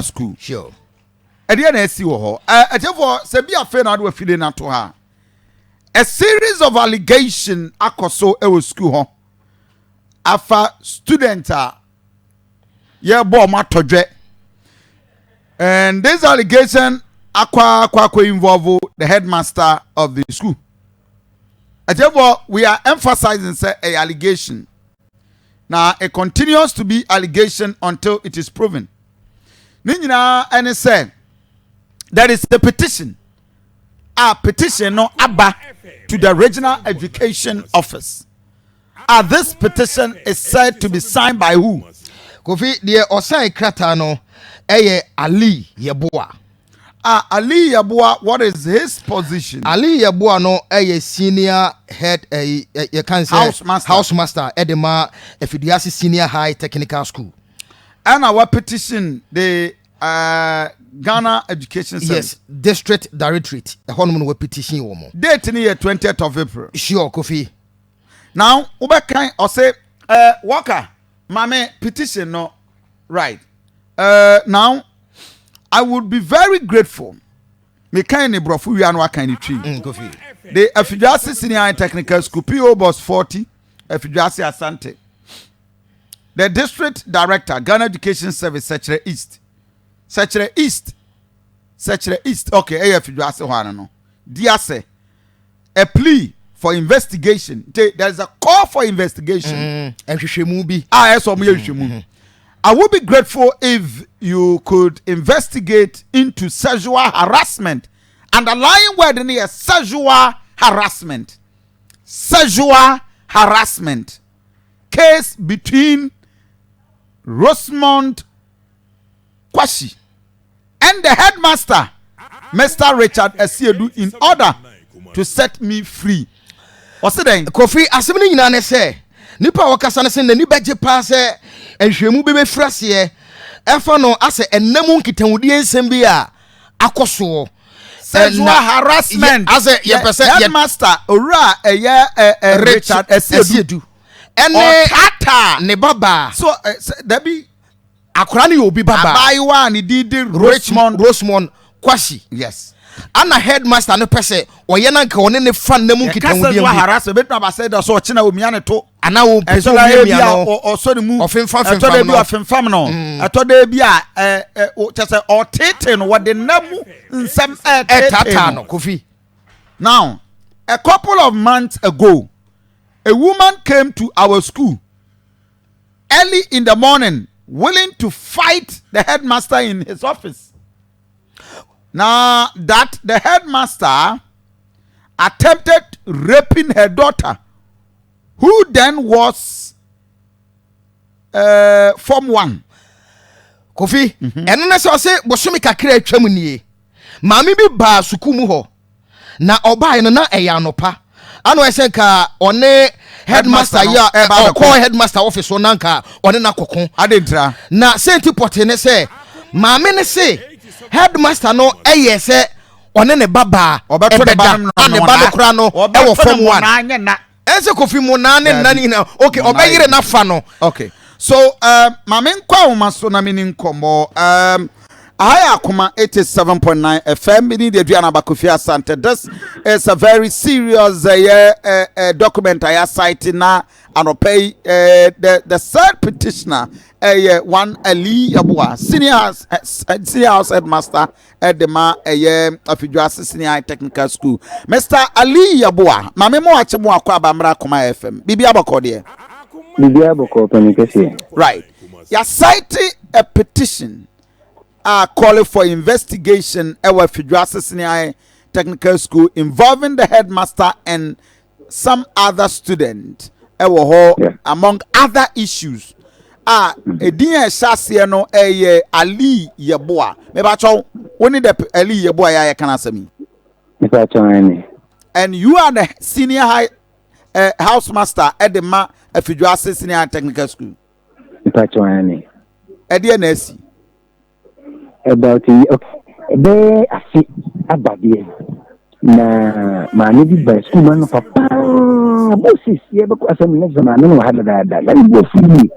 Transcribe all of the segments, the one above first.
school. Sure. Ediana si wo ho. Therefore, se bi afa na do afide na to ha. A series of allegation akoso e wo school ho. Afa student ye bo matodwe. And this allegation akwa involve the headmaster of the school. Therefore, we are emphasizing say a allegation. Now it continues to be allegation until it is proven. Ninyina and say there is a petition. A petition no abba to the regional education office. This petition is said to be signed by who? Kofi the osai krata no eye Ali Yeboah. Ali Yeboah, what is his position? Ali Yeboah no eye senior head you can say house master edema Effiduase Senior High Technical School. And our petition the Ghana Education Service. Yes, District Directorate. The honeymoon petition woman. Date in the 20th of April. Sure, Kofi. Now, Ubekai or say Walker, mame petition no right. Now I would be very grateful. Me kind brofu we are kind tree. Kofi. The Effiduase Senior High Technical School PO Box 40 Effiduase Asante. The District Director Ghana Education Service S3x. S3x. Okay, Effiduase hwana no. Dia say a plea for investigation. There is a call for investigation. I would be grateful if you could investigate into sexual harassment. Underlying word in here, sexual harassment. Sexual harassment. Case between Rosemond Kwashi and the headmaster, Mr. Richard Esiedu, in order to set me free. What's it then? Kofi, asemni nyina ne se nipa wakasa ne se nani beje pa se enhwemu be frase efa no ase ennamu nkitanwudi ensem bi a akoso sexual harassment as a headmaster ora Richard Esiedu ene tata ne baba so that be akora ne obi baba abaiwa ne didi Rosemond Kwashi. Yes. Ana headmaster no pese oye na nka one ne fa namu nkitanwudi bi harass bet na ba say da so ochina omia ne to ana wo pese omia no oso ne mu ofemfam no atoda bi a chese otete no wode namu nsem tata no Kofi. Now a couple of months ago a woman came to our school early in the morning willing to fight the headmaster in his office. Now that the headmaster attempted raping her daughter, who then was Form 1. Kofi, eno na se bosomi kakra atwam nie. Maami bi ba suku mu ho. Na oba eno na eya anopa. Ano esenka one headmaster ya call headmaster office onanka one na kokon adentra. Na senti pote ne se maami ne se headmaster no eye se one ne baba obeto ne ba no kra no e wo Form 1 ense Kofi mu na ne nani na okay obeyire na fa no. Okay, so mame nkwa uma so na mini nkomo Akoma 87.9 FM in the Adriana Bakufia Center. This is a very serious document I have cited now and pay the third petitioner one Ali Yeboah senior house headmaster at the Effiduase Senior High Technical School. Mr. Ali Yeboah, mame mo ache mo akwa Bamra Akoma FM. Bibi abako de. Bibi abako penikesi. Right. You cited a petition calling for investigation at Effiduase Senior High Technical School involving the headmaster and some other student among other issues. Ediye Shasia no Ali Yeboah. Maybe cho woni the Ali Yeboah ya kan asemi. And you are the senior high house master at the Effiduase Senior High Technical School. Ediye na esi about be afi abadie na mani bi ba school man papa Moses ye be ko asem ne zamanu no hada da la bo fi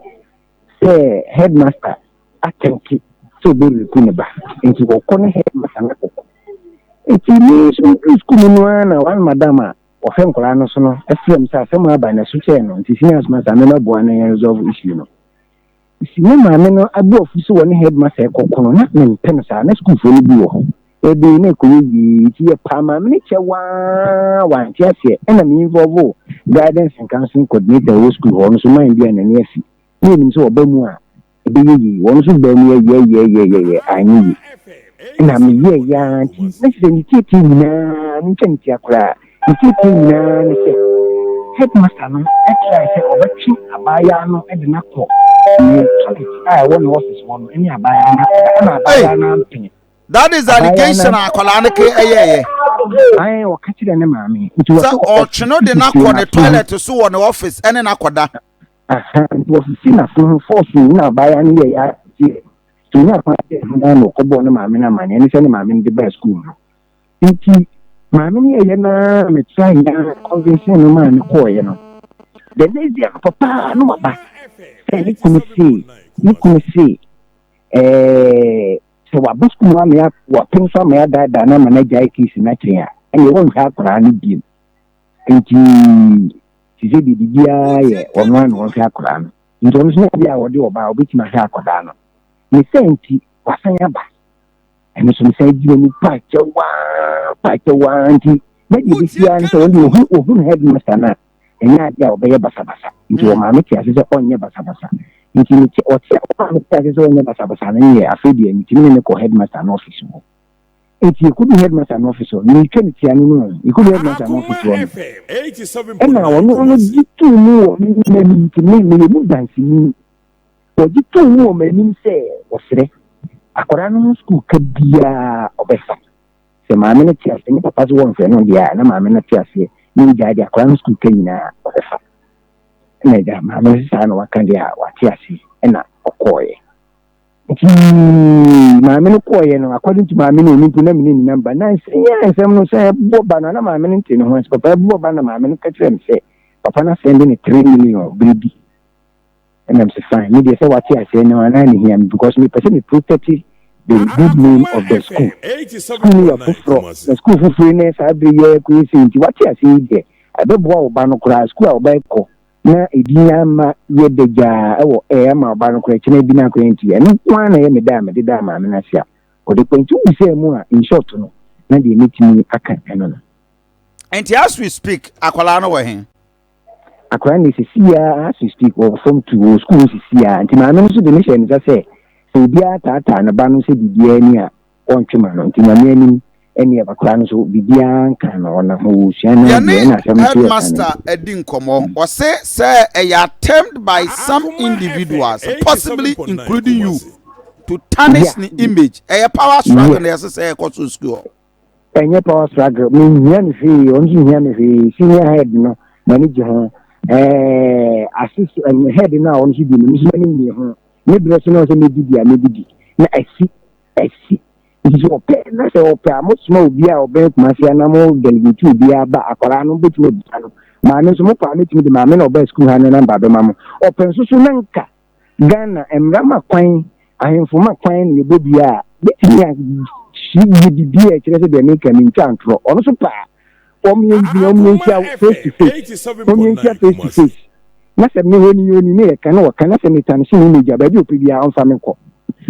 say headmaster attentive so be recruit ba nti wo kɔ ne headmaster na kɔ nti ni school no na one madam a ɔfɛ nkɔla no so no ɛfrɛ m sɛ asɛm aba na so kyɛn no nti senior master me maboa no resolve issue no si me maame no abo ofiso wɔ ne headmaster kɔkɔ no na me mpɛ saa na school fo no bi wɔ hɔ ebe na koyi yi ti pa maame ne kyɛ wa nti ase ɛna me involve guidance and counseling coordinator wɔ school hɔ no so man bi na ne asi ne nim sɛ ɔba mu a ebe yi wɔn so ba mu yɛ anyi na me yɛ ya nti na sɛ ni titi nyinaa ne kyɛn ti akora ni titi nyinaa ne sɛ headmaster no ɛtra sɛ ɔbɛtwe abaya no ɛde na kɔ ne toilet a ɛwɔ ne office hɔ no ɛne abaya na ɛna abaya na mpene. That is allegation akola ne ke eyeye. Ai o ka kire ne maame. So o tweno de na kɔ ne toilet so wɔ ne office ene na kɔda. Aha, nti office na so force na abaya ne yɛ ya tie. To na kwa na no kɔbɔ ne maame na maane ne sɛ ne maame de ba school no. Nti maame ne yɛ na me try na convincing no man ne kɔ yɛ no. The next day papa no ba. Ni kunu si so wa busku ma me wa pinso me da na manager ikisi na kyen a e won hwa akora ne biem nti ti se bibia ye ono an won hwa akora no nti ono so bia wo de oba obeti ma hwa akora no ni senti wasan aba eno so se di ni pa chewa nti na di bia nso wo headmaster na enya dia obeye basabasa nti o ma me ti ase se onye basabasa nti ni ɔte ɔno tɛ sɛ ɔnyɛ basabasa no yɛ afɛdeɛ nti ne kɔ headmaster no office mu nti ɛkɔdu headmaster no office ne twɛ ne tia no no ɛkɔdu headmaster no office hɔ ɛna ɔno gye too mu wɔ m'anim nti me mu danseni ɔgye too mu wɔ m'anim sɛ ɔserɛ akwadaa no school ka biaa ɔbɛfa sɛ maame no te ase ne papa so wɔ mfrɛ no deɛ a na maame no te aseɛ ne wogyaa de akwadaa no school ka nyinaa ɔbɛfa na ja maame saa na waka de a wate ase na ɔkɔɔyɛ nti maame no kɔɔyɛ no according to maame no nimpo na mene ni number na nsɛm no sɛ bɔba na maame no nte ne ho sɛ papa bɔba na maame no ka kyerɛ me sɛ papa na sɛnde ne 3 million biribi ɛna me sɛ fine me deɛ sɛ wate ase no ana ne hia me because me pɛ sɛ me protect the good name of the school school yɛ foforɔ na school foforɔ ne saa bere yɛ kɔyɛ sɛ nti wate ase yi deɛ ɛbɛboa wo ba no koraa school a wɔbɛkɔ na edinya ma ye beja ewo ma ba no kra kina bi na kra nti eno kwa na ye me da ma me na sia o de kwantu bi se mu a in short no na de metimi aka eno no and as we speak akwala no we hen akwala ni sisia as we speak or from to school sisia nti ma me no so de ne hye ni say se bia tata na ba no se bibia ni a on twema no nti ma me anim eni akwala no so bibia kan no na ho hia na na headmaster edin komo o say a attempt by some individuals possibly including you to tarnish the image a power struggle na say e to school enye power struggle me hia me fi onji hia me fi senior head no manage ho assist head na on shi bi me so ni ho me dress no so me didi na asi so ope na se ope amosmo obi a obe kumasi na mo delegate obi aba akwara no betime bi no ma no so mo pa metime de ma me na oba school ha na number be ma mo ope so na nka Ghana emrama kwan ahemfo ma kwan ne bobi a betime a shi bi e kire se de me ka mi ntantro ono so pa omyentia face to face na se me honi ne e ka na wo ka na se metan se ni meja ba bi opi bia on fa me ko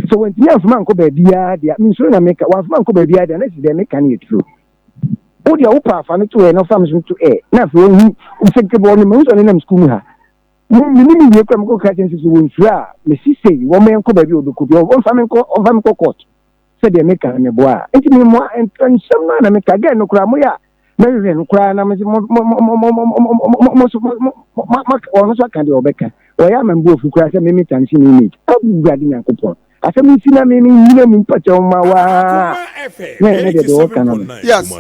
so when you have man ko ba bia dia me so na make one man ko ba bia dia na si de make can it true o dia wo pa fa no to e no fam so to e na fa hu ufeke bo no me so na nam school ha me ye kwa ko ka chen so won fura me si sei wo me ko ba bi odo ko bi on fa me ko court se de make can me bo a enti me mo ensem na me ka ga no kura mo ya na we no kura na me mo ono so kan de obeka o ya me mbo fu kura se me metan si ni image abu gadi nyankopon asemi sina me ni mi mpacha ma wa ne de do kana yes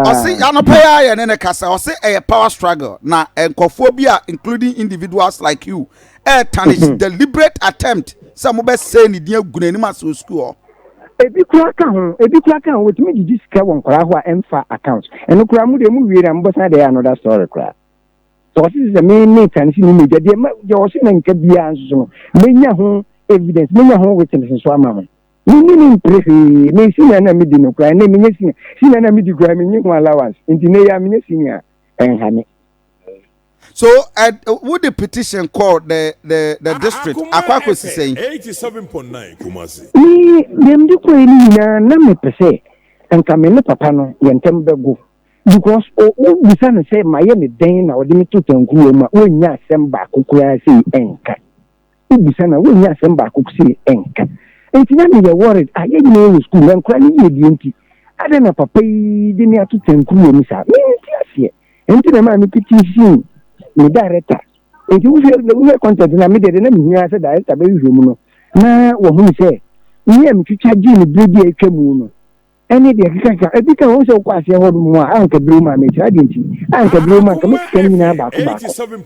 osi anopa ya ne kasa osi a power struggle na enkofo bi a including individuals like you tarnish deliberate attempt some be say ni dia gunani ma so school ebi kura kan ho wetimi gigi sika won kora ho a emfa account eno kura mu de mu wiera mbosa de another story kura so osi se me kan si ni me de osi na nka bia nso menya ho evidence menya ho witness so ama mo Ni prefe me senior na me di no kra na me nyesi senior na me di kra me nyi ko allowance nti ne ya me nyesi senior enhane. So would the petition call the district Akwako saying 87.9 Kumasi. Ni dem di ko ni na me pese enka me ne papa no yentem bego because o bisa no say maye me den na odi me tutanku ma onya asem ba kokura say enka o bisa na onya asem ba kokura say enka enti na me worried aye ni in school enka ni ye di enti ade na papa yi di ni atutanku mi sa me ti asie enti na ma me petition me director enti we content na me de na me hia say director be hwemu no na wo hu say ni am twitwa gi ni bredi atwamu no ene de kaka ebika wo so kwase hodo mu a anka broma me tira dinti anka broma ka me kan ni na ba ko ba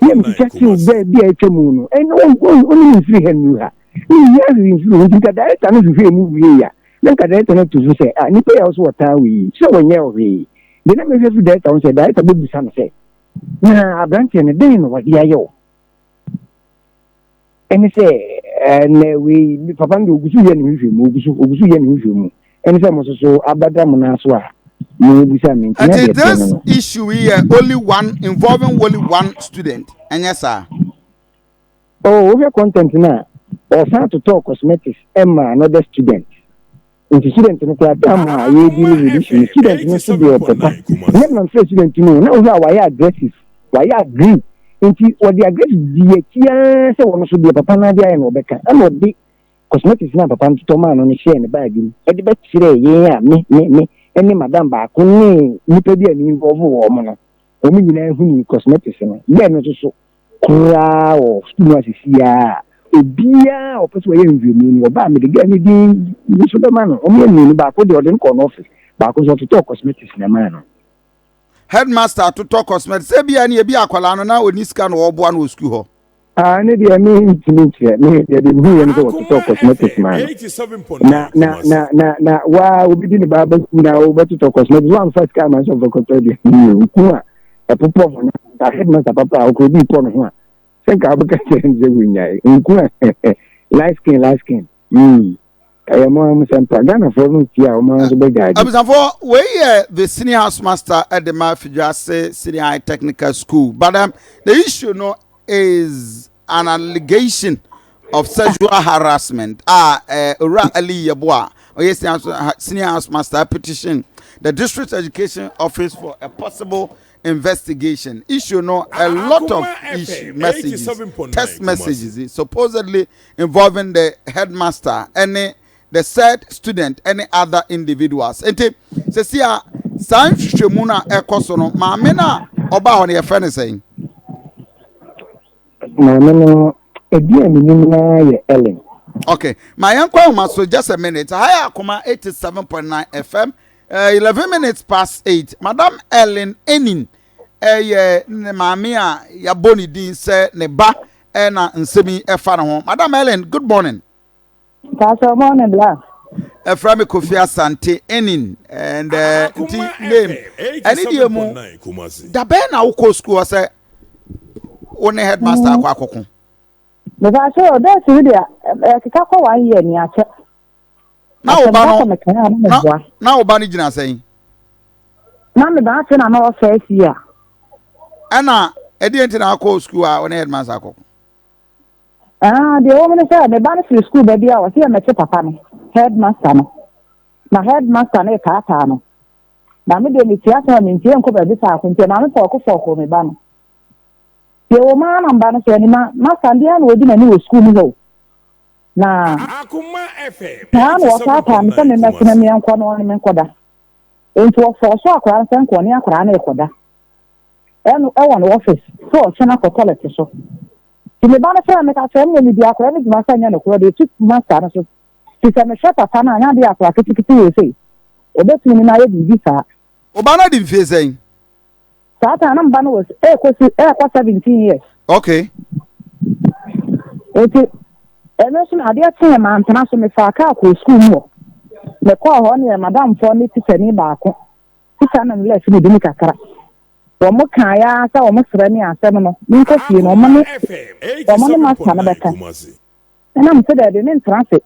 ni am twitwa be bi atwamu no ene on ni free hanu ha ni ya ri free wo ka director no free mu wie ya na ka director no to so say ni pe ya so wata wi so wonye o wi de na me free director on say director be bisa no say na abranche ne den no wadi ayo ene say na we papa ndo ogusu ye ni hwehwemu ogusu ye ni hwehwemu ene say mo so abada mo na so a mo bisa me ntia de this issue here only one involving only one student and yes sir we content na or start to talk cosmetics emma another student the student no kwa tama ye di ni student no so be papa nem na student no na o wa ya aggressive wa ya agree nti odi aggressive die kia se wono so de papa na dia no beka e no di cosmetics na papa to ma no ni share ne bag ni e di be kire ye ya me eni madam ba ko ni nipa bi ani involve wo mo no o mi nyina hu ni cosmetics no be no so kura o school asisia ebia o pese we environment ni oba me de ga ni di so be ma no o mi ni ba ko de o de ko no office ba ko so to talk cosmetics na ma no headmaster to talk cosmetics say bia na e bia akwala no na oni sika no oboa no school ho ne de me intimate me de hu ye no to talk cosmetics man na wa obi di ni baba na o beto talk cosmetics one first come and so for control de ku a e popo na headmaster papa o ko di po no ho a se ka ba ka nje wunya ku light skin I am a Ghana for no tia o man so be guide. Abusafo we the senior house master at the Effiduase Senior High Technical School, but the issue no is an allegation of sexual harassment. Ura Ali Yabwa, or yes, senior house master petition the district education office for a possible investigation. Issue no a lot of messages, text messages, supposedly involving the headmaster, the said student, any other individuals. Ente se sia san hwehwemu na ekoso no maame na oba ho ne ye friend saying. Maame no ebi anim na ye Ellen. Okay, my uncle ma so just a minute. Hi Akoma 87.9 FM. 11 minutes past 8. Madam Ellen Enin ne maame a ya boni din se ne ba na nsemi efa ne ho. Madam Ellen, good morning. Good morning, Black. From Kofi Asante Enin and name. Any dear mo. Da be na uko school say one headmaster akoko. The pastor that's really kika 1 year ni ache. Now Obani Jina saying. Now me ba na no first year. Ana edient na akoko school one headmaster akoko. The woman said the banner for school baby I was here met papa no headmaster no. Na headmaster na ka no. Na me de me tiasa me ntie nko baby sa akunte na me foko me ba no. The woman am ba no say ni ma sandia na odi na ni school ni ho. Na Akoma FM. Na no ka me say me na me anko no ni me nkoda. Ento for so akra nsan ko ni akra na ekoda. Eno e won office so chena ko toilet so. The banner say me ka say me ni dia akra ni ma sanya no ko de tu master no so. Si se me shata pana anya dia akra kitikiti we say. Obetumi na ye bibi sa. Obana di mfie saying. Sata na mba no was 17 years. Okay. Eti eno so na dia tin ma antena so me fa ka ko school mo. Me ko ho ne madam for ni teacher ni ba ko. Teacher na le fi ni kakara. Wo mo kan ya sa wo mo sra ni asem no. Ni ko fie no mo ni. Wo mo ni master na beka. Na mo se de ni trance.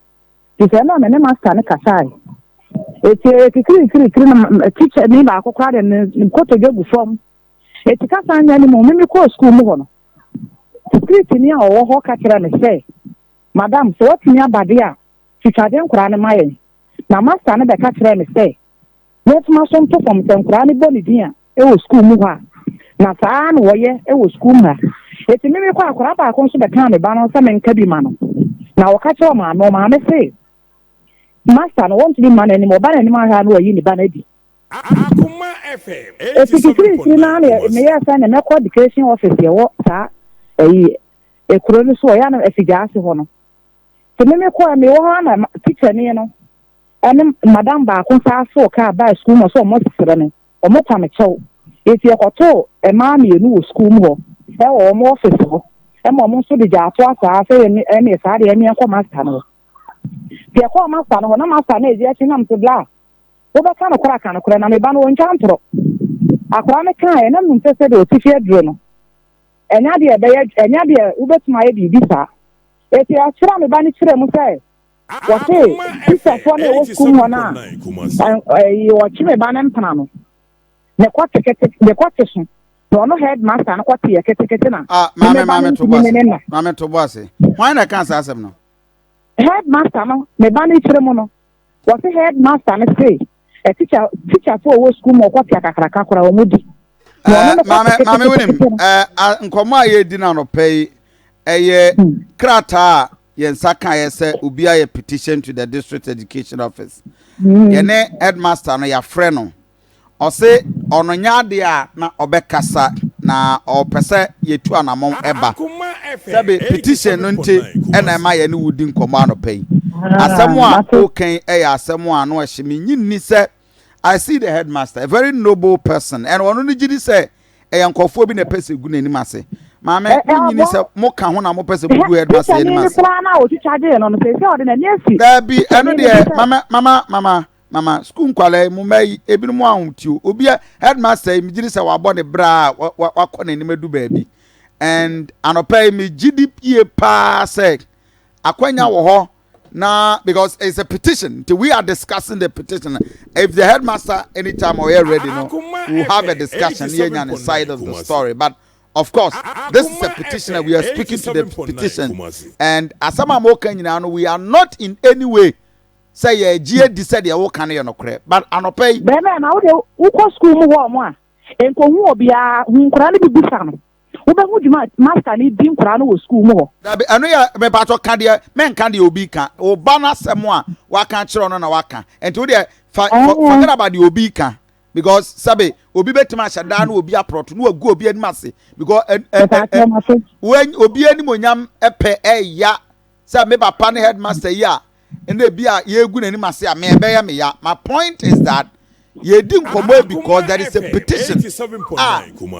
Ti se na me ne master ne kasai. Eti kiri na teacher ni ba akokra de ne koto jogu form. Eti kasa anya ni mo me ko school mu ho no. Security ni a wo ho ka kira me say, madam, so what me abade a titade nkura ne maye. Na master ne be ka kira me say, let ma so to form ten nkura ne boni din a e wo school mu ho a. Na saa no wo ye e wo school ma. Eti me ko akura ba ko so be kan me ba no se me nka bi ma no. Na wo ka kira ma no ma me say, master no want to be man anymore, ba na ni ma ha no yi ni ba na di. Akoma FM. Security na me ya sa na me ko education office ye wo saa ekuro ni so ya na Effiduase ho no. Se me ko me wo ha na teacher ni no. Ene madam ba ko sa so ka ba school mo so mo sisire ne. O mo kwa me chew. Eti ekoto e ma me nu school mo. E wo mo office ho. E mo so de ja to asa se e sa de e ko master no. Ti ko master no na master na eji achi na mte bla. Wo ba ka no kora na me ba no nchantro. Akwa me kan e na mte se de official dro no. Enya de ubetuma ye bibi sa. Eti achira me ba ni chire mu sai. Wote teacher for na wo school ho na. Wo chime ba na mpana no. Ne kwa so. No headmaster na kwa tie kete na. Mame to boss. Why na kan sa asem no? Headmaster no me ba ni chire mu no. Wote headmaster na say, teacher for wo school mo kwa tie kakraka kora wo mudi. Mame winim nkomo aye di na no pay eye krata yensa kan ye se obi aye petition to the district education office. Yene headmaster no ya frɛ no. Ose ononya de a na obekasa na opese yetu anamon eba. Sabe petition no nti ena ma ye ne wudi nkomo ano pay. Asɛm a okan eye asɛm a no ehye me nyinni se I see the headmaster, a very noble person, and one only did say, a young coffee a person good in Massey. Mamma, you say, Moka, when I'm a person who headmaster in Massey. There be another, Mama, school quale, Mumay, even one to Ubia, headmaster, immediately our body bra, what can any do, baby. And pay me GDP pa say, Aquanya or nah, because it's a petition. We are discussing the petition. If the headmaster anytime we are ready, no, we'll have a discussion here on the side of the story. But of course, this is a petition and we are speaking to the petition. And as I'm okay, we are not in any way say a GA decided you can no crap. But I no pay. Bema na wo school mu wo mo a. Enko hu obia hu nkura ne bibi sa no. Ubehu juma master ni din kura no wo school mo. Dabi anu ya me pato ka de men ka de obi ka. Oba na semo a waka kire no na waka. Enti wo de forget about the obi ka because sabe obi betima shada no obi aproto no agu obi anim ase because when obi anim onyam epe ya say me papa ne headmaster ya and they be a ye gu nanim ase a me be ya me ya. My point is that ye didn't come because there is a petition.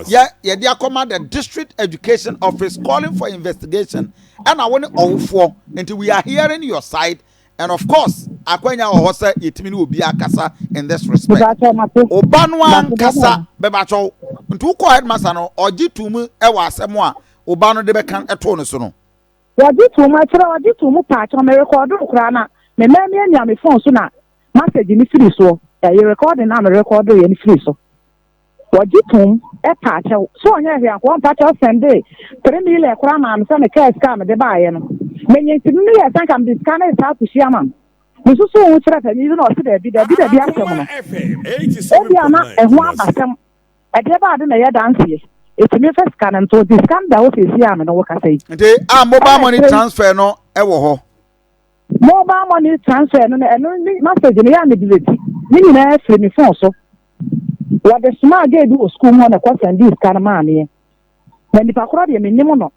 Yeah, they are command the district education office calling for investigation. And I want all for until we are hearing your side. And of course, Akwenya Ohosa Yetimi will be a kasa in this respect. Obanwan kasa bebacho ntu ko headmaster no oji tumu ewa asemwa obano de bekan eto no so no. Oji tumu achira oji tumu pa cha me record kura na me anya me phone so na message ni free so. You recording na me record you ni free so. Oji tumu e pa cha so onya hia ko pa cha send 3 million kura na me say me cash scam de ba ye no. Menye ntimi me ya san kam discan e sa ku shia man. Mususu wo chira ta ni no se da bi asem no. Obi ana e ho abasem. E de ba de na ye dance ye. Etimi first scan and to discan da wo se sia me no wo ka say. Nti mobile money transfer no e wo ho. Mobile money transfer no ni message ni ya me delete. Ni na free me phone so. Wa de smart dey do school mo na kwa send discan man ye. Na ni pa kura de me nim no.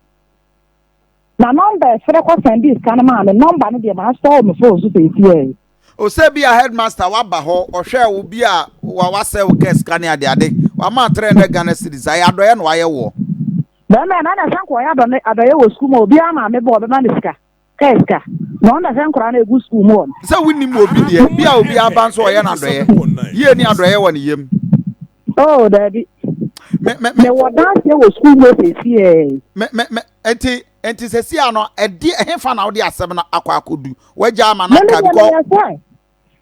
Na number for the send this kind of man, the number no be ma store me phone so say o say be a headmaster wa ba ho o hwe wo bi a wa say wo kes kan ade ade wa ma 300 Ghana cedis ay adoye no aye wo na san ko ya adoye wo school mo bi ama me bo be ma niska keska no na san ko na egu school mo say winni mo bi de bi a obi aba so o ye na adoye ye ni adoye wo ne yem daddy me wo dance wo school mo say me enti se si ano edi ehefa na wo de asem na akwa akodu waja ama na ka because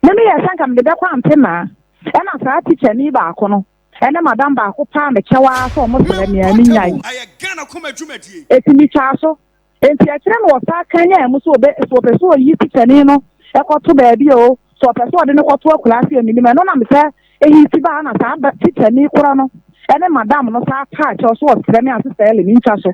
Let me ask am de be kwa mpema e na sa teacher ni ba ko no e na madam ba ko pa me chewa so mo sele me ani nyai I gana kuma dwumadi etimi cha so enti a kire no wo sa kanya mu so be so yi teacher ni no e ko to ba bi o so person de no ko to class e mi no na me se e yi ti ba na sa ba teacher ni kura no e na madam no sa ka che so wo sele me asista ele ni cha so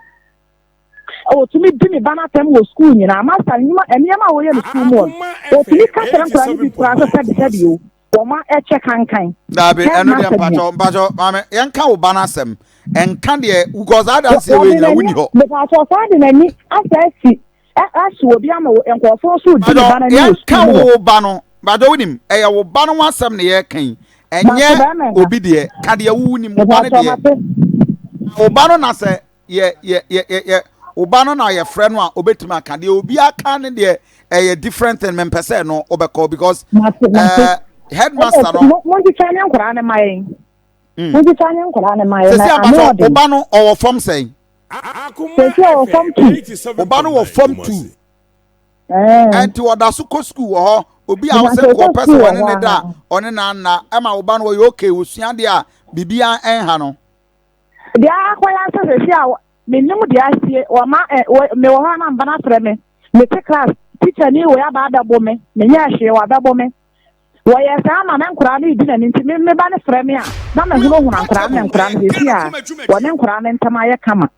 o tumi di me bana tem wo school nyina master nyima eniema wo ye no school mo o tumi ka tran kura ni bi kura so sabi o wo ma e che kankan dabe eno de mpacho mame yenka wo bana asem enka de because ada say we nya wuni ho me pa so sa de nani asasi asu obi ama wo enkofo so di bana ni yenka wo bano bado wunim eye wo bano wasem ne ye kan enye obi de ka de wuni mo bana de wo bano na se ye Obano na your friend wa obetima kan de obi aka ne de different thing men pese no obeko because headmaster no mo di chanya nkora ne mai mo di chanya nkora ne mai na Obano or form say Akoma FM 87 Obano wo form 2 and to oda su ko school ho obi a wo se ko person one ne da one na ama Obano wo okay wo sua de a bibia enha no dia akwaya se se a me nimu dia sie o ma me wo ha na mbana frɛ me me te class teacher ni wo ya ba da bo me nya hwe wa da bo me wo ye sa ma me nkura ni di na nti me ba ne frɛ me a na me hunu hunu nkura me nkura ne si a wo ne nkura ne ntama ye kama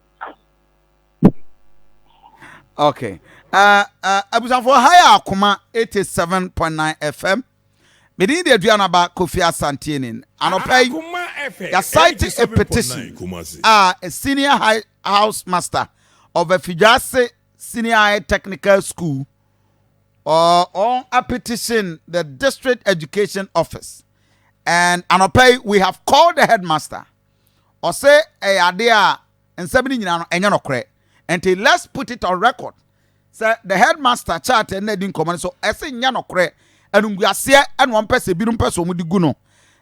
okay abusan for higher Akoma 87.9 FM me di de aduana ba Kofi Asantienin anopai ya cite a petition a senior high house master of Effiduase Senior High Technical School on a petition the district education office and anopai we have called the headmaster or say adea and 70 nyina enya no kre and let's put it on record say the headmaster chat and na din command so ese nya no kre enunguase and one person bi no person mu di gu no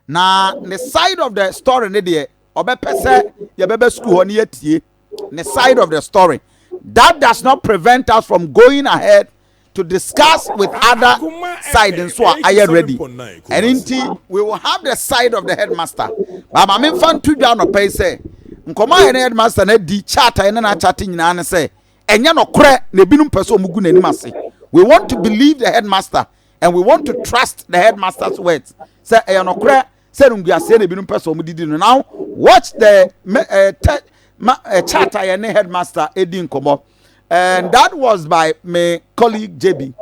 na the side of the story ne de obepese ye bebe school ho ne yatie the side of the story that does not prevent us from going ahead to discuss with other side and so are you ready and indeed we will have the side of the headmaster but my main fan to down no pay say nkoma headmaster na di charter na charter nyina ne say enya no kore na binum person mugu nanim ase we want to believe the headmaster and we want to trust the headmaster's words say enya no kore say nguase na binum person mudidi no now watch the charter and headmaster Edin Komo, and that was by my colleague JB,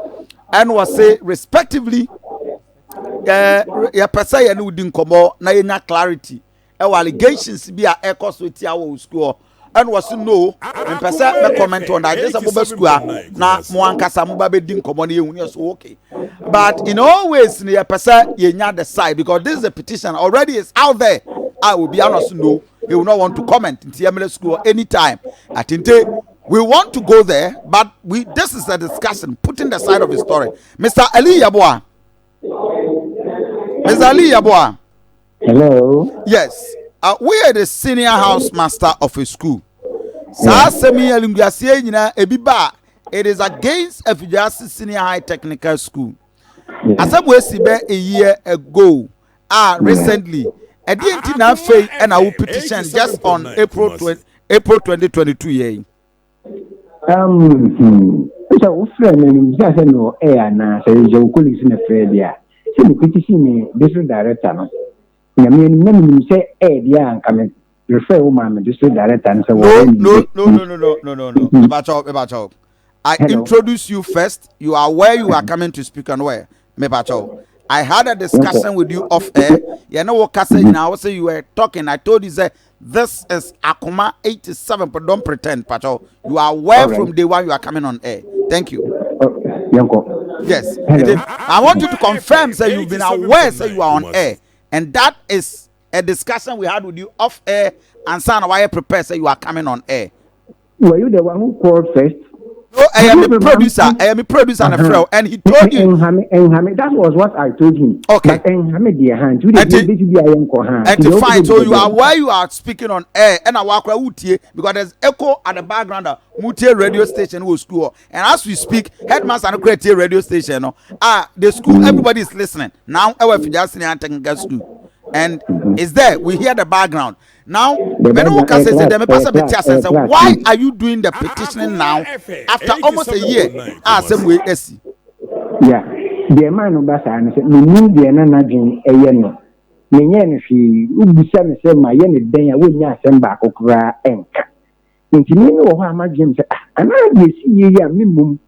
and was say respectively, ya pesa ya no Edin Komo na yenya clarity. Allegations be a echoes with our school, and was no, and pesa me comment on that. Just a mobile school na muankasa mubabe Edin Komo ni yun so okay, but in all ways ya pesa yenya the side because this is a petition already is out there. I will be honest no. He will not want to comment in TML school anytime. I think we want to go there, but this is a discussion, putting the side of the story. Mr. Ali Yabwa. Mr. Ali Yabwa. Hello. Yes. We are the senior house master of a school. It is against Effiduase Senior High Technical School. As I was a year ago, recently. I didn't now fail and I will petition just on April 2022 year. So friend just no air na say you colleagues in a fair there. So the petition district director no. I mean say there come refer woman district director and say no. About I introduce you first. You are where you are coming to speak and where. I had a discussion with you off air. You know what I said now? So you were talking. I told you that this is Akoma 87, but don't pretend, Pacho. You are aware from day one you are coming on air. Thank you. Yes. I want you to confirm that you've been aware that you are on air. And that is a discussion we had with you off air and son why you prepare say you are coming on air. Were you the one who called first? No, I am the producer. I am a producer and a friend, and he told you. That was what I told him. Okay. But and to find so you are why you are speaking on air and I walk because there's echo at the background of Mutie radio station who school. And as we speak, headmaster and create radio station. No, the school, everybody is listening. Now our just in school. And is there? We hear the background. Now, why are you doing the petitioning now after almost a year? Same way, yeah, the man of Bassa and said, "Me need the anagin a yeno. Menyan, she would be sent to say my yen day. I would not send back okra enk. Into me, know how my Jim said, and I will see ye a minimum.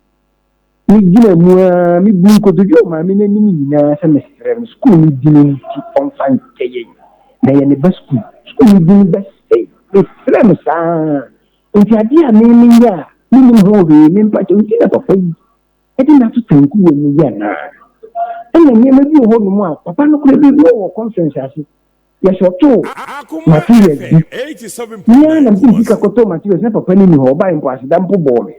Me dinner, me book to do my minimum semester school dealing on fine paying. They are the best school. School doing best say. It's friends, If you dear naming ya, minimum hobby, mean but you did not pay. I didn't have to thank you when you are. And then you may be hold more. Papa no could be more conference as it. Yes, or two materials. 87. Yeah, and big Koto materials never penny or buying was damp boy.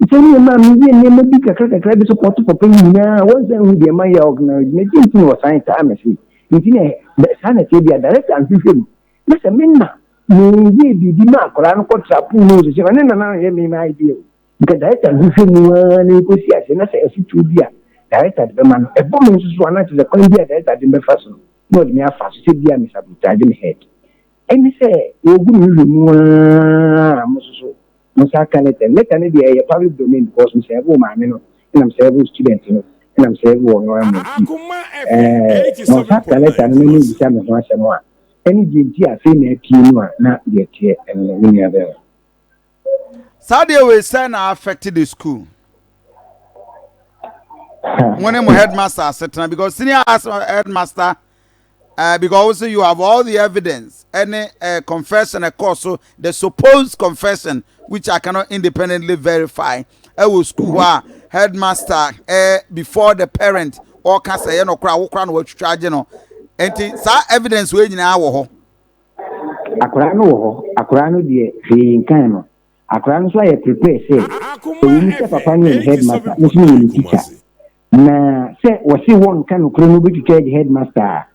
It's only a man who never be a credit support for penny now. Once then with the Maya organization was signed time as he. The sanity direct and him. Mr. Minna, maybe the mark or uncle Sapu, and then I have my idea. Because director who negotiation as a situation. Director the man, a woman is one to the Columbia director in the first. Not me a fast, sit there, Miss Abutagin head. And he say, you Musaka let any be a public domain because we say, oh, man, and I'm several students, and I'm several. Musaka let any be some of us and one. Any GT, female team, not yet here, and many other. Sadia will send affected the school. When I'm headmaster, certain because senior headmaster, because also you have all the evidence, any confession, of course, so the supposed confession, which I cannot independently verify. I will school headmaster before the parent or can say no crowd what charge no, and evidence we in our Akurano, dear, being kind. Akran so I prepare say Mr. Papa and headmaster Muslim teacher na say was see one can chrono be to headmaster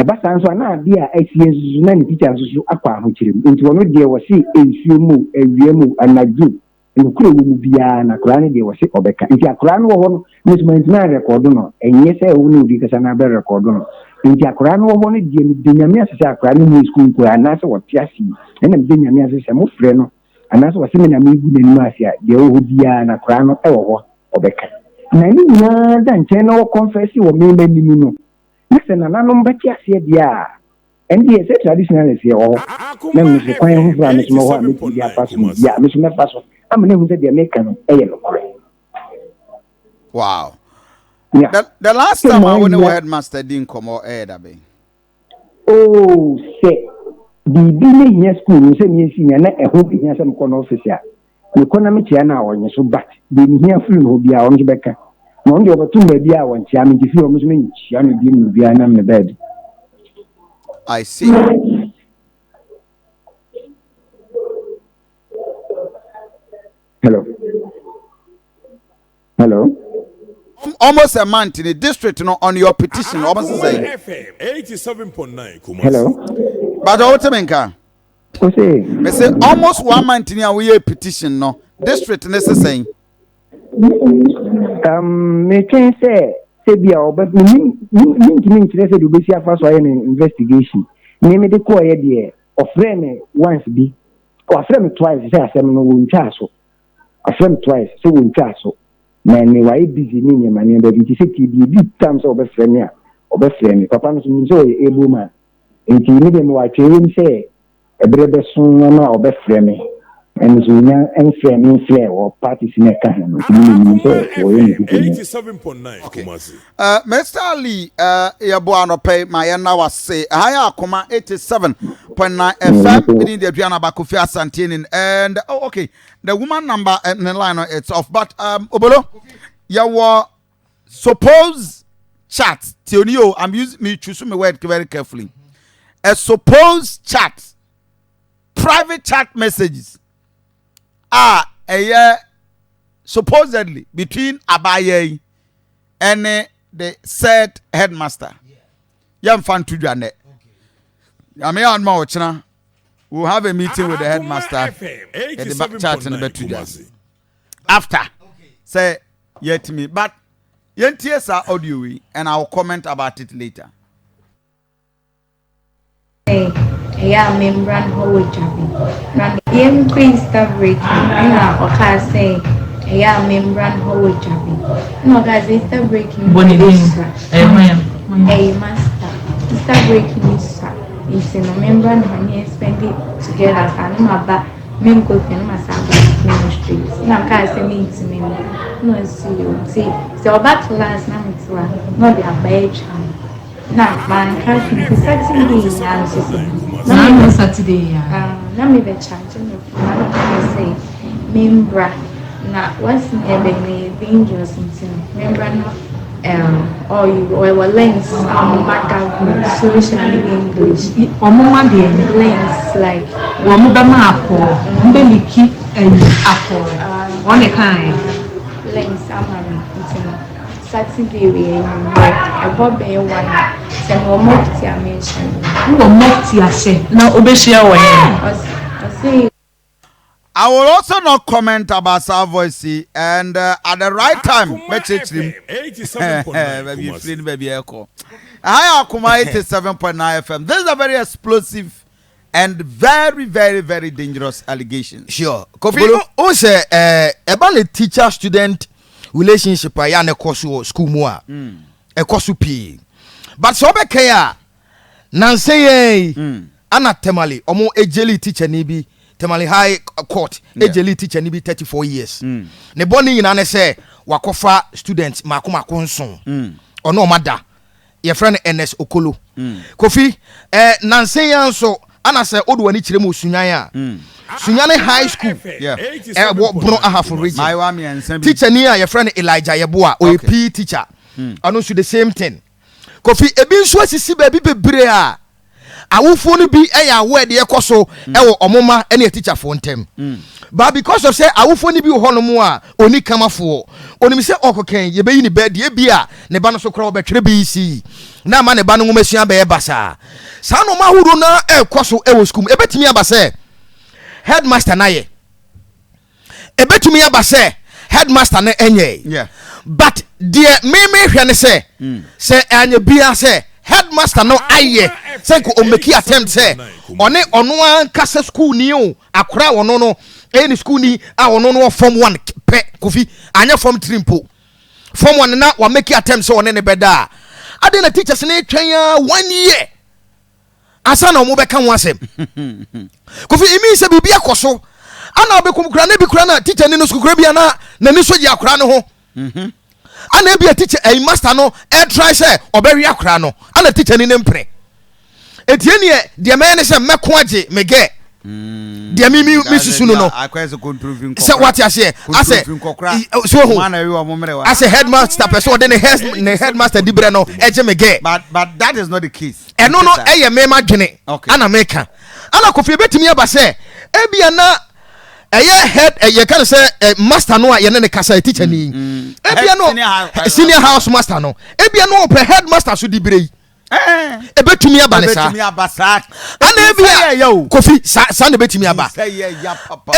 Abasan so na dia ICS na teacher so akwa ho kirim nti wono de was see ensuo mu awiemu anaju nkuro mu bia na akran de was see obeka nti akran wo ho movement na record no enye say wo no bi kasa na be record no nti akran wo ho no de nyame asese akran mu school ko ana say wo tiasi na de nyame asese mo frɛ no anaso wasi me na me gu n'anim asia de wo bia na kra no e wo ho obeka na ni nyina da nche na wo confess wo me manim no na se na nanom beti asia dia ndi ese traditional ese wo na me se kwan ho fra me so ho me dia paso ya me so me paso amene hu se dia me kan e ye no kore. Wow. Yeah. The last time I went to headmaster didn't come or that be. Oh, say Bibi ne school say me senior na e ho bi nya sem ko no office a me kona me tia na wonye so bat be me hia free no bia wonje beka na onde obetu ma bia won tia me gifi o me so me tia no bi no bia na me bed. I see. Hello. Almost a month in the district on your petition almost say FM 87.9 Kumasi. Hello. But Otemenka. Okay. Me say almost 1 month in a petition no district necessary. Me can say bia but me say do be see afa so an investigation. Me dey call here there of friend once be or friend twice say asem no won twa so. A friend twice so won twa so. Na me why busy ni nyama ni be bi say ti bi times obe friend ya obe friend papa no so able man. Nti ni dem wa twem say ebrebe sun na obe frame and so nya en frame flare or parties in a can no ni say o yen 87.9 Kumasi. Mr. Ali ya bo anope my na was say higher Akoma 87.9 FM in the Adriana Bakofi Asantini and okay the woman number in the line it's off but Obolo ya were suppose chat Tionio I'm using me choose my word very carefully. A supposed chat, private chat messages are a supposedly between Abaye and the said headmaster. Yam fan to Janet. I may on more china. We'll have a meeting with the headmaster at the back chat in the bed after. Say yet me, but yes, audio and I'll comment about it later. Yeah, membran whole jabbing. Run the game queen stop breaking. Or can say, yeah, membran whole jabbing. No, guys, they start breaking. Hey, master, start breaking this. It's in a membran when you spend it together. And my back, men go to my ministries. Now, can't say me to me. No, see, so about to last now, it's not their badge. Now, my country is Saturday. Now, Saturday. Now, me the church. I say, membra. Now, what's dangerous thing? Membra, or you or lens, matter, solution in English. Or more lens like Wamubama, Belly keep apple. One a kind. Lens, Saturday we about be one say no mofti mention no mofti ase na obeshia wo yen I will also not comment about our voice and at the right time let's him 87.9 baby echo hi Akoma 87.9 FM. This is a very explosive and very very very dangerous allegation. Sure Kofi o say about the teacher student relationship ya na ekoso school mu a ekoso pi but so be kai nanse ye ana temali omo ejeli teacher ni bi temali high court ejeli teacher ni bi 34 years ne boni nyina ne say wakofa student mako nson ono omada ye friend NS Okolo Kofi nanse yan so ana say odwani kire mu sunyan a Sunyane High School, Bruno Ahafo region. Teacher near your friend Elijah Yeboa, or P teacher. I know the same thing. Kofi Ebin Swasi baby brea. I will phone be a where the Ekoso, Omoma, any teacher phone them. But because of say, I will phone be Honomua, only come for. Only say, okay, ye be in the bed, ye beer, Nebanoso crowd, but BC. Now, man, a banu messia be basa. Sanoma who na Ekoso Ewo School, a bet me abase. Headmaster na ye ebetumi aba say headmaster na enye yeah but dear me hwe ne say say anya bia say headmaster no aye say ko omeki attempt say one ono an kasa school ni o akora wono no any school ni a wono no form 1 pe Kofi anya form 3 mpo form 1 na wa make attempt say one ne beda ade na teachers na twen 1 year asa na omo beka ho asem Kofi imi se bibia koso ana obekum kura na bi kura na teacher ni no school kura bia na ni soji akura no ho ana bia teacher master no try say obewi akura no ana teacher ni nempre etie ne de me ne se meko age mege de mi susu no say what you say ase so ho ase headmaster person de ne headmaster dibre no eje mege but that is not the case eno no eye me madwene ana meka ana Kofi betimi aba say ebia na eye head eye kan say master no ye ne kasa teacher ni ebia no senior house master no ebia no pe headmaster so dibre ebetumi aba ne sa ana ebia Kofi sa ne betumi aba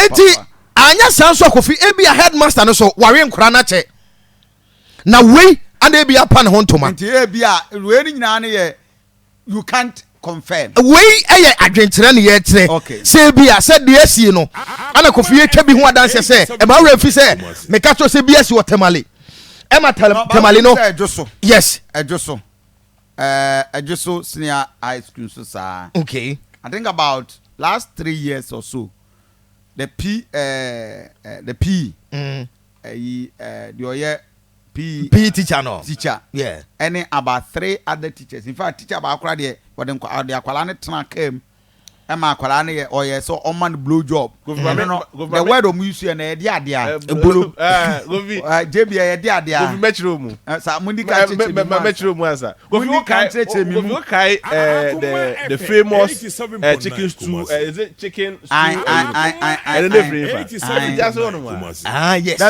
eti anya sanso Kofi ebia headmaster no so ware nkura na che na we ana ebia pa ne ho ntoma enti ebia we ni nyina ne ye you can't confirm we eye adwenkyere ne ye kire say bia say de asie no ana Kofi etwa bi ho adanse say e ma wura fi say me ka to say bia si wotemale e ma temale no yes ejoso ejoso senior high school so sir okay I think about last 3 years or so the P the P teacher no teacher yeah and about 3 other teachers in fact teacher about akura de what them akwala ne tena came Emma Kolani or yes, so on man blue job. The word of music and idea, blue, JB, idea, metro, Samundi metro, the famous chicken stew, is it chicken stew? And yes.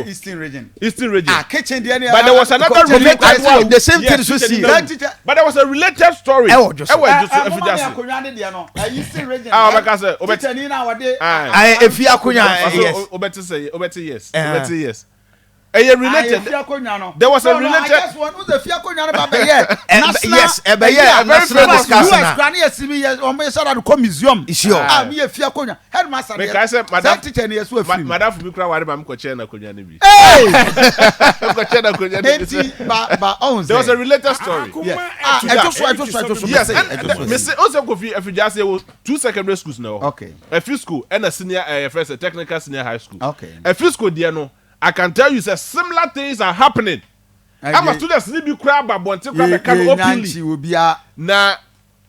Eastern region. Eastern region. Kitchen, but there was another related one. The same thing to see. But there was a related story. Eastern region. Yes. Related. There was a related. Yes, a very famous museum. Headmaster. Madam Fubikra Wadam Kochena Kunyanibi. There was a related story. Yes, Mr. Also Kofi Effiduase 2 secondary schools now. Okay. A few school and a senior first a technical senior high school. Okay. A few school there no. I can tell you that similar things are happening. I'm a student need be crab but want to crab can openly. Na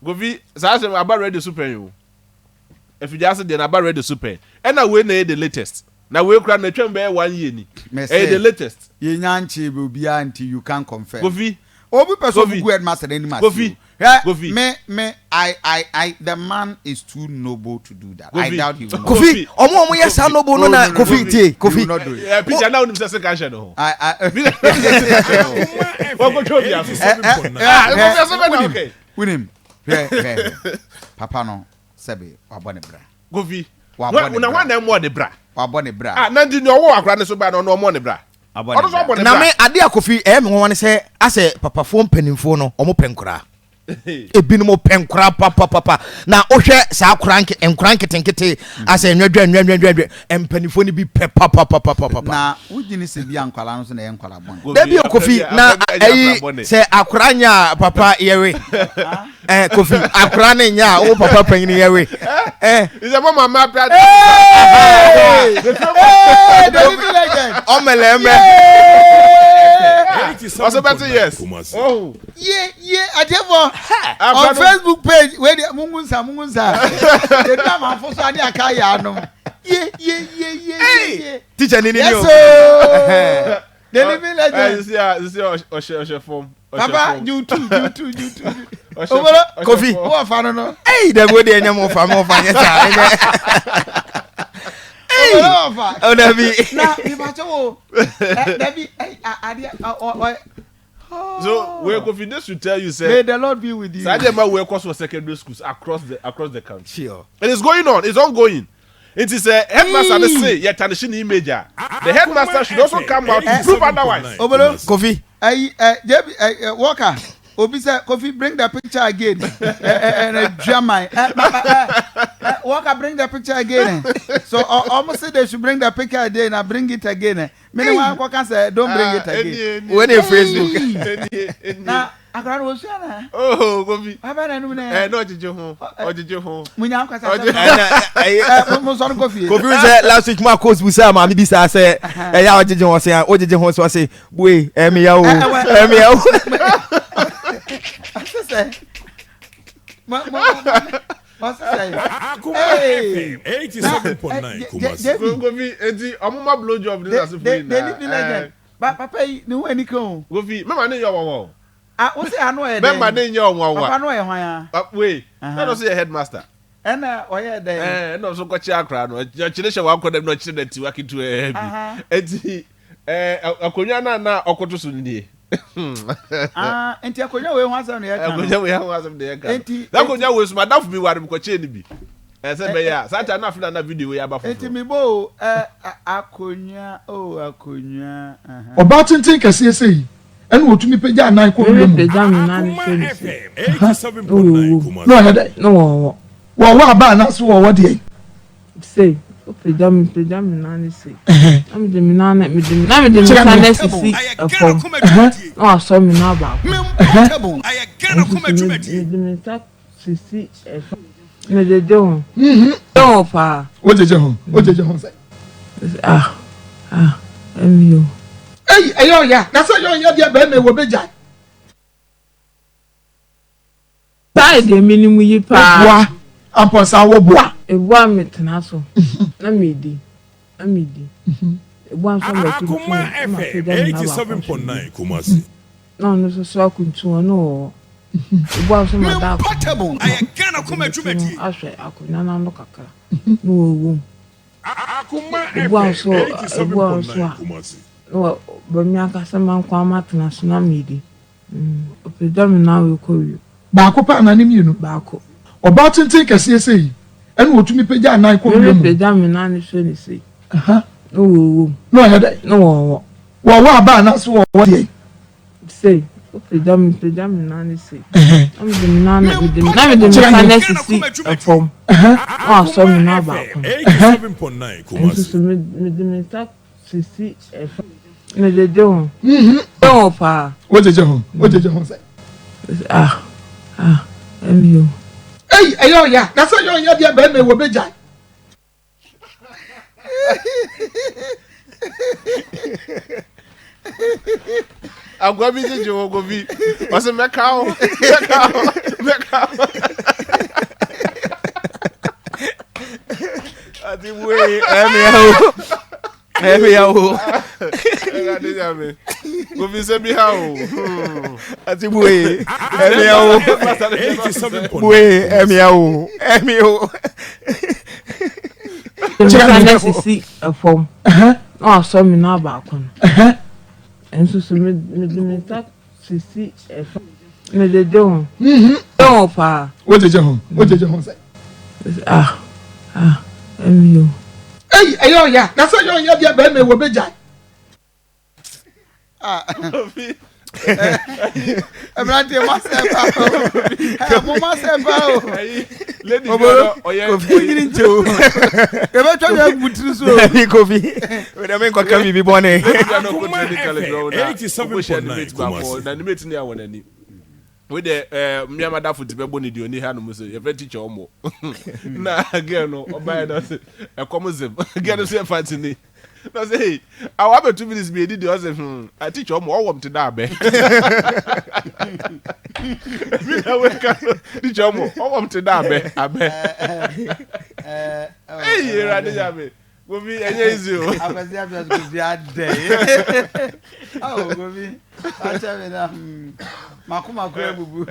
Govi say about ready super you. If you just then about ready super. And na we na the latest. Na we crab na twem be 1 year ni. The latest. Ye nyanchi will be until you can confirm. Govi Obi person who headmaster any master. Govi I the man is too noble to do that. I doubt he will. Kofi omo yes noble no na Kofi tie Kofi not do it. Picture now nim say second share no. Okay. Win him. Papa no sebe wabone bra. Govi una wan na mo de bra. Wabone bra. Ah na ndi no wo akra ne so ba no mo ne bra. Na me ade akofi me won say ase papa fo mpanimfo no omo penkura. Ebinumo penkura papa na ohwe sa enkura nketenkete ase nwedwa empanimfo ni bi papa na wugini se bi ankwala no so na enkwala bon debi akofi na ayi se akura nya papa yewe kofi akura ne nya o papa panyin yewe is a mama brother the legend omeleme also better yes. Oh yeah adevo on Facebook page where mungunsa the time am for so ade akaya no yeah teacher ni yes the living legend this is form papa you too Kofi who fan no hey dem go dey nyam fan yes oh Davi na ibacho Davi so we confidence to tell you say may the Lord be with you. Sadema we course for secondary schools across the country. Sure. It is going on. It's ongoing. It is a headmaster they say yet an image. The headmaster should also come out to prove otherwise. Obolo Kofi Walker Obi say Kofi bring the picture again and Jamai Walker bring the picture again so almost say they should bring the picture again and bring it again meanwhile Walker say don't bring it again when you Facebook na akran wo sia na oh Kofi aba na nu na no ojeje ho munya kwasa mo so Kofi say last week ma course bu say ma bi say ya ojeje ho so say boy emi ya o What's that? Akoma 87.9 Kumasi. Govi enti omuma blow job this as free na. But papa no any ko. Govi me ma ne yo won. Ah, wo say anu e me ma ne yo won. Papa no e hwan a. Wait. No say headmaster. Na oye den. No so ko chi akra no. Chire she wa kodem no chire dati wa kitu e bi. Enti akonya na okoto so ndie. Enti akonya we hwan asem na ya kan. Akonya we hwan asem na ya kan. Akonya we so madam fu mi ware mi ko che ni bi. Say be ya. Santa na afina na video we aba fu. Enti mi bo akonya akonya. Oba tintin kase sei. Enu otumi peja anan ko mu. Peja mi na ni FM 87.9 Kumasi. No hede. No wo. Wo aba na so wo de. Say peja mi na ni say. Am de mi na na sisi afom. No so mi na ba. Aya gana kuma tumeti. Mi ta sisi me de don. Don fa. O jeje ho say. Emio. Hey, ayo ya. Na so yo ya dia be me wo beja. I the minimum you boa amponsa wo boa a one metanaso. Na medi. One from the Akoma FM 87.9 Kumasi. No, so kuntu no. One from my dad. Portable. I gonna come at you. I say akuna na no kakra. No wo. Akoma One FM so one 87.9 Kumasi. no, but me akasa man kwa matanaso na medi. Opedam na we ko wi. ba ko pa na nim yinu Ba ko. oba tenten kase sei ene otumi pagya nan ko Me wiem pedam na ni so ni sei. aha No wo. no ya dai No wo. wo aba na so wo dey Sei. Opedam na ni sei. I'm the nana with the nana from. Oh, so me na ba ko. 87.9 So Kumasi. me tak sisi me de don. Don pa. wo jeje ho say Emio. ei ayo ya na so yo ya dia ba me wo beja Agwa bi je wo go bi. O se meka o. Ati we emi yawo. Era de jame. Go bi se bi ha o. Ati we emi yawo. 87.9 We emi yawo. Nana sisi from. Oh, so me na ba ko. Enso so me tak sisi me de don. Don pa. wo jeje ho say Emio. ei ayo ya na so yo ya dia ba me wo beja Ebrante masefa. Mo masefa o. Lady oye Ngiri ncho. Ebe twa ya butiri so. Kofi. We dem nko ka bibi bone. Akoma FM 87.9 Kumasi. Na nimeti ni awon ani. We de miama da futi bebo ni di oni ha no mo so ye fe teacher omo. Na again no oba na se e kom zem. Again so e fati ni. No say hey, I want 2 minutes be did us I teach omo o wom te da be. Me na we ka teach omo o wom te da be abe. Hey, rade jabe. Go bi enye easy o. Abasi abasi go bi ade. Oh, go bi. Acha me na. Makuma ko ebubu.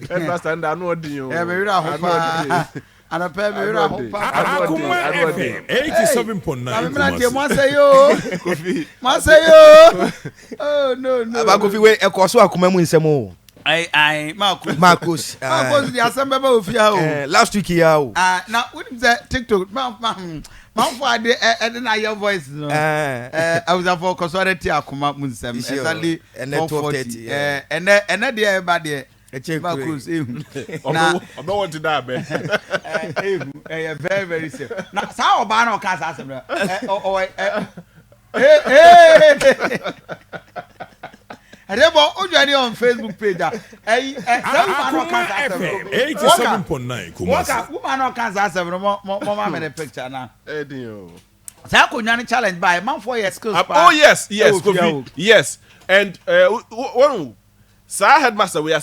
Headmaster nda no odin o. E be wira ho pa. Ana pe be wira ho pa. Akoma FM 87.9 Amina te Kumasi. mo say yo. Kofi. Mo say yo. Oh no. Aba Kofi we ekoso akoma mu nsem o. I Marcus. Marcus. Marcus the assembly of here. Last week ya o. Now what is that TikTok? Man for the na your voice no. I was for consortium Akoma mu nsem. Exactly. And 4:30. And there everybody. Marcus, I don't want to die, man. Very, very safe. Now, how about no cast assembly? And then, what on Facebook page? Akoma FM 87.9 Kumasi. Woman no cast assembly. Mama made a picture now. Edio. So could you challenge by man for your skills? Oh yes, Kofi. Yes. And one Sir Headmaster, we are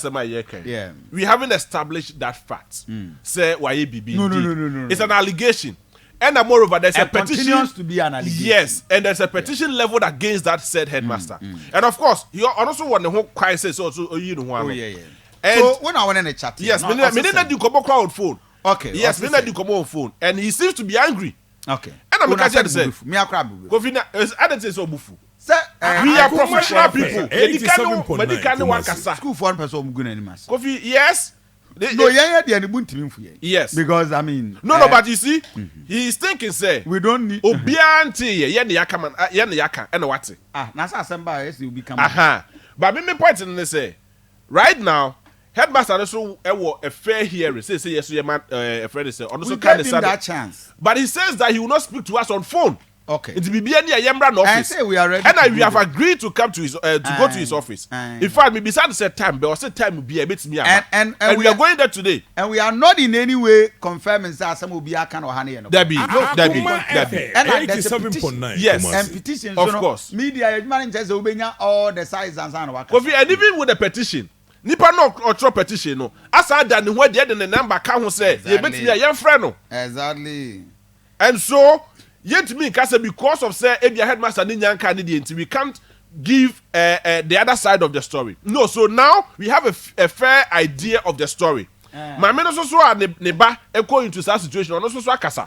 yeah. We haven't established that fact. Say YABB. No. It's an allegation. And moreover, there's a petition. Continues to be an allegation. Yes, and there's a petition leveled against that said headmaster. And of course, you also want the whole crisis also, you know. Oh, yeah. And so when I want to chat, yes, me didn't do come on phone. Okay. Yes, me didn't do come on phone, and he seems to be angry. Okay. And I'm going to say, me a crab. Kofi, I didn't say so bufu. We are professional people. 87.9 Medical wakasa. School for one person going anymore. Kofi, yes. No, yeah, the bunti for you. Yes. Because I mean, no, but you see, he's thinking, say, we don't need. Obianti, yeah, the yaka, and what? Nasa Samba, yes, you become. But me point in this say, right now, headmaster also a fair hearing. Say yes, your man, a friend is also kind of that chance. But he says that he will not speak to us on phone. Okay. It's be near Yembran office. I say we are ready. And we have agreed to come to his to go to his office. In fact, we decided to set time, but also time will be a bit me. And we are going there today. And we are not in any way confirming that some will be a kind of honey. Debbie. And there's a petition. Yes. And petitions. Of course. Media managers will be all the size and sound. And even with the petition, nipa no ɔtwerɛ petition no asa da ne ho de the number ka ho say ye betimi a yɛmfrɛ no exactly and so yet me kasa because of say ebia headmaster ni nyanka ni de we can't give the other side of the story. No, so now we have a fair idea of the story. My men also saw ne ba echo into that situation. Also saw akasa.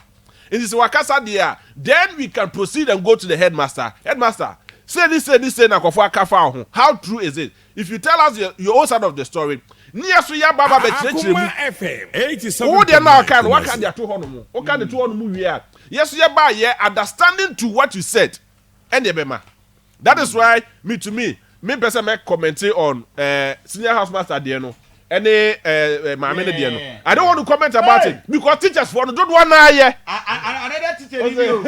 In this wakasa there, then we can proceed and go to the headmaster. Headmaster, say this na kofo akafa ho. How true is it? If you tell us your own side of the story, near so ya baba be Akoma FM 87. Who they now can what can they to hono? O can the to hono we are. Yes, ya ba ye understanding to what you said. And the bema. That is why me person make commenting on senior housemaster there no any mama there no. I don't want to comment about it because teachers for don't want na here. Another teacher in you.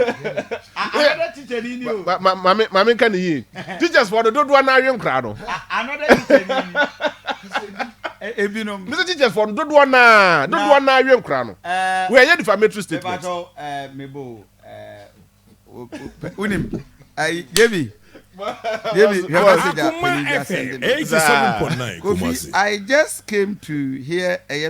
Another teacher in you. Mama can hear. Teachers for don't want na here nkra no. Another teacher in you. Ebinom. Mr. Teachers for don't want na here nkra no. We are here defamatory statement. Mebo unim Gaby. Akoma FM 87.9 Kumasi. I just came to hear a